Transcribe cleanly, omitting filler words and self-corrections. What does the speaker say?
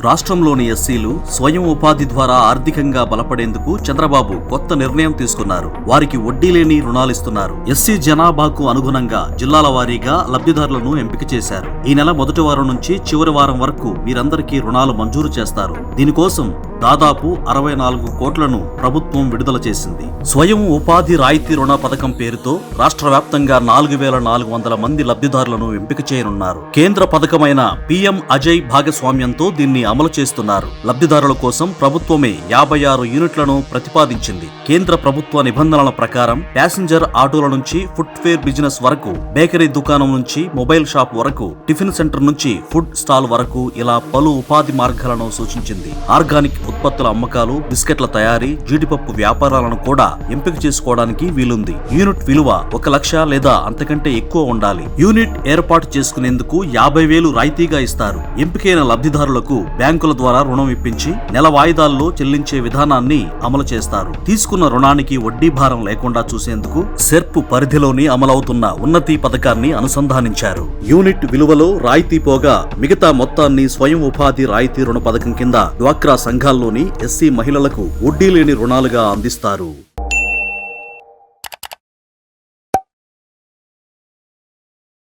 రాష్ట్రంలోని ఎస్సీలు స్వయం ఉపాధి ద్వారా ఆర్థికంగా బలపడేందుకు చంద్రబాబు కొత్త నిర్ణయం తీసుకున్నారు. వారికి వడ్డీ లేని రుణాలిస్తున్నారు. ఎస్సీ జనాభాకు అనుగుణంగా జిల్లాల వారీగా లబ్ధిదారులను ఎంపిక చేశారు. ఈ నెల మొదటి వారం నుంచి చివరి వారం వరకు వీరందరికీ రుణాలు మంజూరు చేస్తారు. దీనికోసం దాదాపు 64 కోట్లను ప్రభుత్వం విడుదల చేసింది. స్వయం ఉపాధి రాయితీ రుణ పథకం పేరుతో రాష్ట్ర వ్యాప్తంగా 4400 మంది లబ్ధిదారులను ఎంపిక చేయనున్నారు. కేంద్ర పథకమైన పీఎం అజయ్ భాగస్వామ్యంతో దీన్ని అమలు చేస్తున్నారు. లబ్ధిదారుల కోసం ప్రభుత్వమే 56 యూనిట్లను ప్రతిపాదించింది. కేంద్ర ప్రభుత్వ నిబంధనల ప్రకారం ప్యాసింజర్ ఆటోల నుంచి ఫుట్వేర్ బిజినెస్ వరకు, బేకరీ దుకాణం నుంచి మొబైల్ షాప్ వరకు, టిఫిన్ సెంటర్ నుంచి ఫుడ్ స్టాల్ వరకు ఇలా పలు ఉపాధి మార్గాలను సూచించింది. ఆర్గానిక్ ఉత్పత్తుల అమ్మకాలు, బిస్కెట్ల తయారీ, జీడిపప్పు వ్యాపారాలను కూడా ఎంపిక చేసుకోవడానికి వీలుంది. యూనిట్ విలువ 1 లక్ష లేదా అంతకంటే ఎక్కువ ఉండాలి. యూనిట్ ఏర్పాటు చేసుకునేందుకు 50,000 రాయితీగా ఇస్తారు. ఎంపికైన లబ్ధిదారులకు బ్యాంకుల ద్వారా రుణం ఇప్పించి నెల వాయిదాల్లో చెల్లించే విధానాన్ని అమలు చేస్తారు. తీసుకున్న రుణానికి వడ్డీ భారం లేకుండా చూసేందుకు సెర్ప్ పరిధిలోని అమలవుతున్న ఉన్నతి పథకాన్ని అనుసంధానించారు. యూనిట్ విలువలో రాయితీ పోగా మిగతా మొత్తాన్ని స్వయం ఉపాధి రాయితీ రుణ పథకం కింద డ్వాక్రా సంఘాల్లోని ఎస్సీ మహిళలకు వడ్డీ లేని రుణాలుగా అందిస్తారు.